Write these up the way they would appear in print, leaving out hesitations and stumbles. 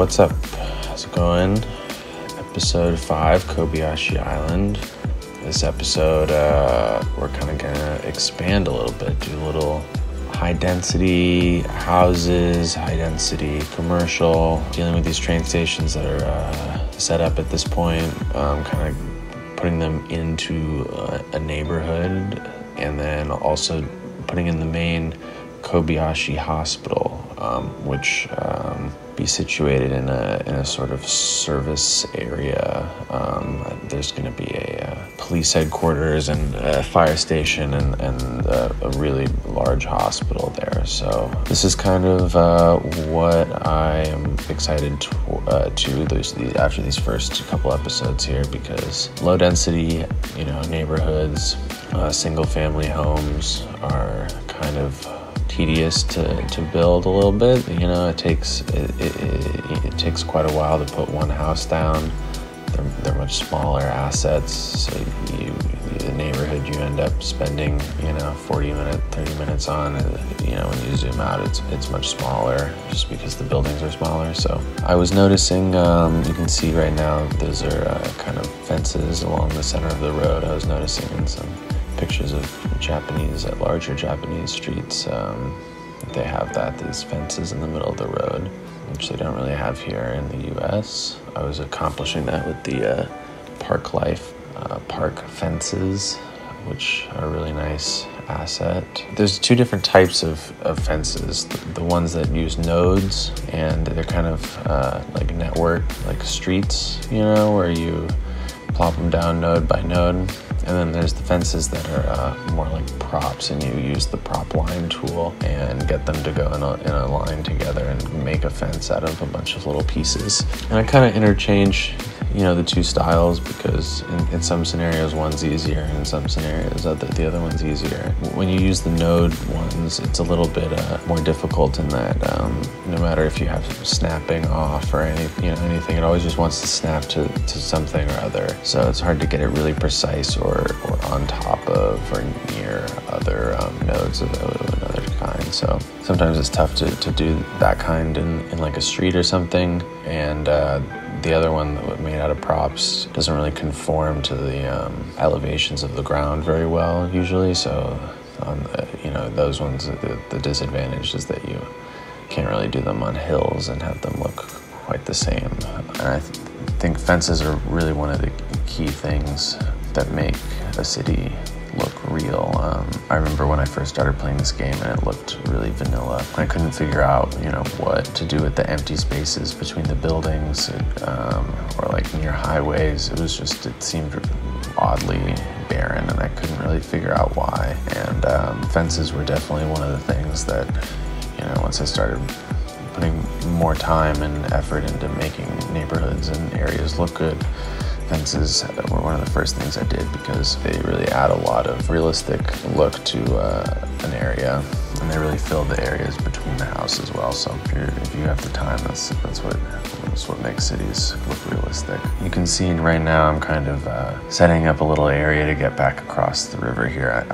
What's up? How's it going? Episode 5, Kobayashi Island. This episode, we're kind of gonna expand a little bit, do a little high-density houses, high-density commercial, dealing with these train stations that are set up at this point, kind of putting them into a neighborhood, and then also putting in the main Kobayashi Hospital, which be situated in a sort of service area. There's going to be a police headquarters and a fire station and a really large hospital there. So this is kind of what I am excited to after these first couple episodes here, because low density, neighborhoods, single family homes are kind of tedious to build a little bit. It takes quite a while to put one house down. They're much smaller assets, so the neighborhood you end up spending 30 minutes on, when you zoom out, it's much smaller just because the buildings are smaller. So I was noticing, you can see right now those are kind of fences along the center of the road. I was noticing in some pictures of larger Japanese streets, they have these fences in the middle of the road, which they don't really have here in the US. I was accomplishing that with the Park Life park fences, which are a really nice asset. There's two different types of fences. The ones that use nodes, and they're kind of like network, like streets, where you plop them down node by node. And then there's the fences that are more like props, and you use the prop line tool and get them to go in a line together and make a fence out of a bunch of little pieces. And I kind of interchange, the two styles, because in some scenarios one's easier, and in some scenarios the other one's easier. When you use the node ones, it's a little bit more difficult in that no matter if you have snapping off or anything, it always just wants to snap to something or other. So it's hard to get it really precise or on top of or near other nodes of another kind. So sometimes it's tough to do that kind in like a street or something, and the other one that was made out of props doesn't really conform to the elevations of the ground very well usually. So on those ones, the disadvantage is that you can't really do them on hills and have them look quite the same. And I think fences are really one of the key things that make a city look real. I remember when I first started playing this game and it looked really vanilla. I couldn't figure out, what to do with the empty spaces between the buildings, or like near highways. It seemed oddly barren, and I couldn't really figure out why. And fences were definitely one of the things that, once I started putting more time and effort into making neighborhoods and areas look good, fences were one of the first things I did, because they really add a lot of realistic look to an area, and they really fill the areas between the house as well. So if you have the time, that's what makes cities look realistic. You can see right now I'm kind of setting up a little area to get back across the river here.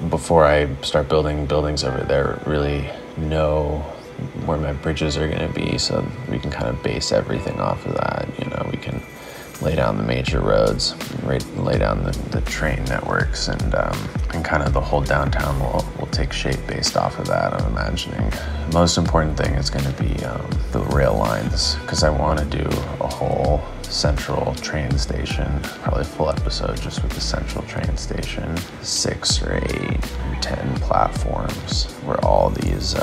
Before I start building buildings over there, really know where my bridges are going to be, so we can kind of base everything off of that. We can lay down the major roads, lay down the train networks, and kind of the whole downtown will take shape based off of that, I'm imagining. The most important thing is going to be the rail lines, because I want to do a whole central train station, probably a full episode just with the central train station, 6 or 8, 10 platforms, where all these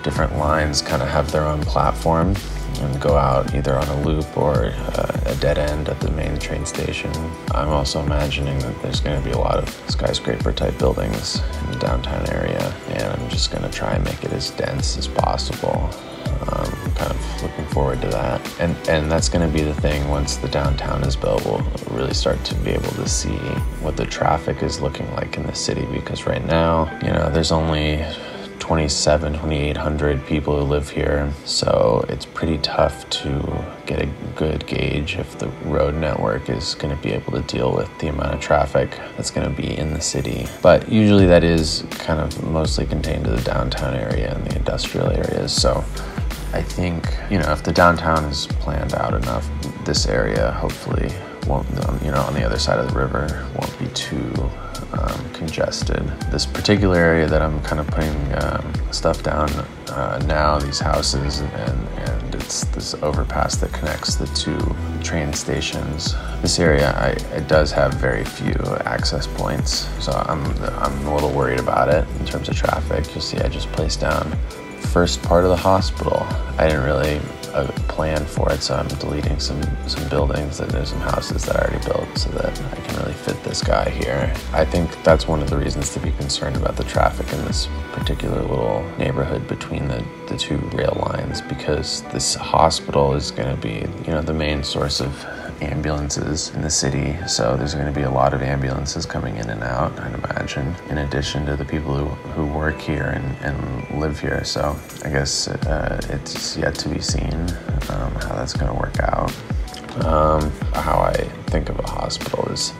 different lines kind of have their own platform and go out either on a loop or a dead end at the main train station. I'm also imagining that there's going to be a lot of skyscraper type buildings in the downtown area, and I'm just going to try and make it as dense as possible. I'm kind of looking forward to that. And that's going to be the thing. Once the downtown is built, we'll really start to be able to see what the traffic is looking like in the city, because right now, there's only 2,800 people who live here, so it's pretty tough to get a good gauge if the road network is going to be able to deal with the amount of traffic that's going to be in the city. But usually that is kind of mostly contained to the downtown area and the industrial areas, so I think, if the downtown is planned out enough, this area hopefully won't, on the other side of the river, won't be too congested. This particular area that I'm kind of putting stuff down now, these houses, and it's this overpass that connects the two train stations. This area, it does have very few access points, so I'm a little worried about it in terms of traffic. You'll see I just placed down first part of the hospital. I didn't really plan for it, so I'm deleting some buildings, and there's some houses that I already built so that I can really fit this guy here. I think that's one of the reasons to be concerned about the traffic in this particular little neighborhood between the two rail lines, because this hospital is going to be, the main source of ambulances in the city, so there's going to be a lot of ambulances coming in and out, I'd imagine, in addition to the people who work here and live here. So I guess it's yet to be seen how that's going to work out. How I think of a hospital is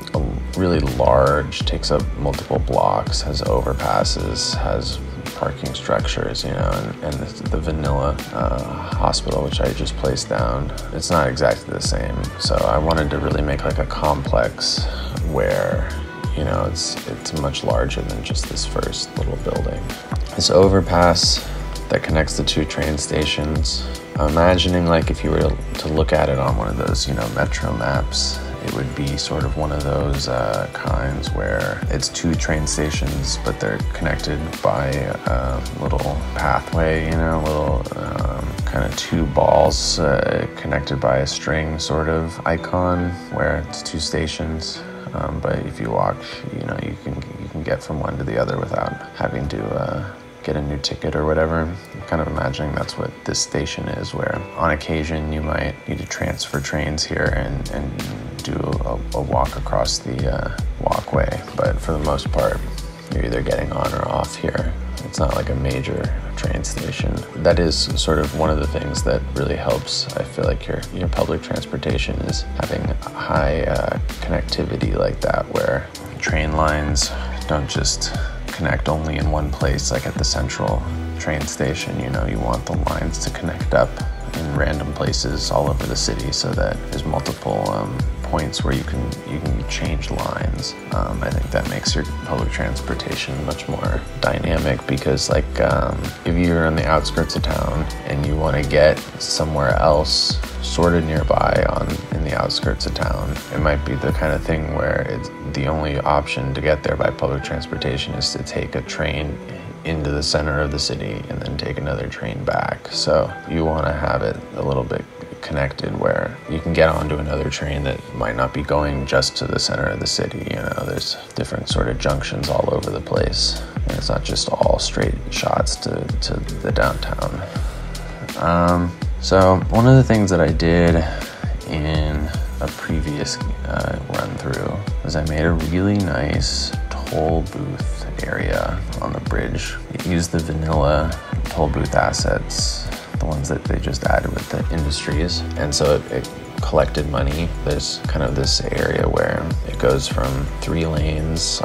really large, takes up multiple blocks, has overpasses, has parking structures, and the vanilla hospital, which I just placed down, it's not exactly the same. So I wanted to really make like a complex where, it's much larger than just this first little building. This overpass that connects the two train stations, I'm imagining like if you were to look at it on one of those, metro maps, it would be sort of one of those kinds where it's two train stations, but they're connected by a little pathway, little kind of two balls connected by a string sort of icon where it's two stations. But if you walk, you can get from one to the other without having to get a new ticket or whatever. I'm kind of imagining that's what this station is, where on occasion you might need to transfer trains here and do a walk across the walkway. But for the most part, you're either getting on or off here. It's not like a major train station. That is sort of one of the things that really helps, I feel like, your public transportation is having high connectivity like that, where train lines don't just connect only in one place, like at the central train station. You want the lines to connect up in random places all over the city, so that there's multiple points where you can change lines. I think that makes your public transportation much more dynamic, because if you're on the outskirts of town and you want to get somewhere else sort of nearby in the outskirts of town, it might be the kind of thing where it's the only option to get there by public transportation is to take a train into the center of the city and then take another train back. So you want to have it a little bit connected where you can get onto another train that might not be going just to the center of the city. There's different sort of junctions all over the place, and it's not just all straight shots to the downtown. So one of the things that I did in a previous run through was I made a really nice toll booth area on the bridge. It used the vanilla toll booth assets, the ones that they just added with the industries, and so it collected money. There's kind of this area where it goes from 3 lanes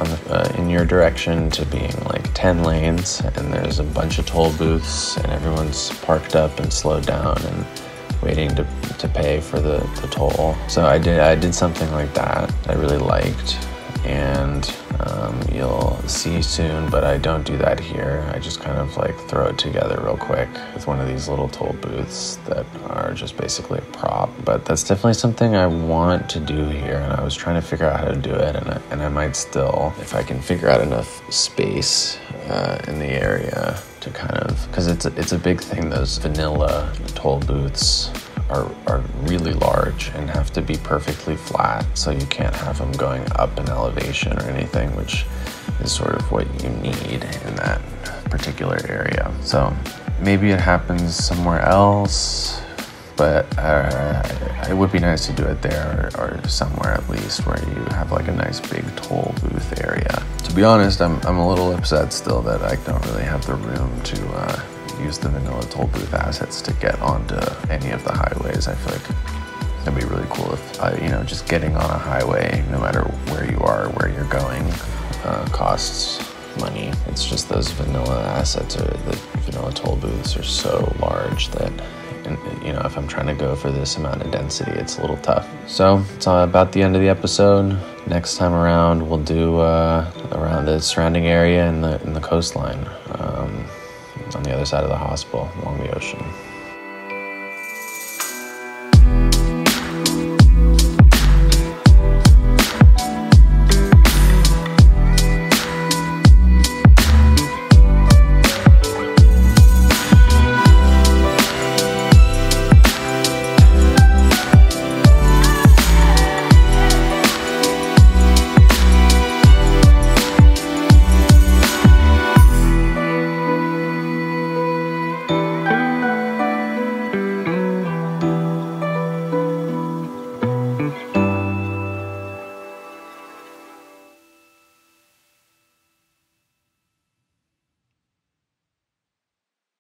in your direction to being like 10 lanes, and there's a bunch of toll booths, and everyone's parked up and slowed down and waiting to pay for the toll. So I did something like that I really liked, and you'll see soon, but I don't do that here. I just kind of throw it together real quick with one of these little toll booths that are just basically a prop. But that's definitely something I want to do here, and I was trying to figure out how to do it, and I might still, if I can figure out enough space in the area to kind of, because it's a big thing. Those vanilla toll booths are really large and have to be perfectly flat, so you can't have them going up in elevation or anything, which is sort of what you need in that particular area. So maybe it happens somewhere else, but it would be nice to do it there or somewhere at least where you have a nice big toll booth area. To be honest, I'm a little upset still that I don't really have the room to use the vanilla toll booth assets to get onto any of the highways. I feel like it'd be really cool if, just getting on a highway, no matter where you are, where you're going, costs money. It's just those vanilla assets, or the vanilla toll booths are so large that if I'm trying to go for this amount of density, it's a little tough. So it's about the end of the episode. Next time around, we'll do around the surrounding area and the coastline on the other side of the hospital along the ocean.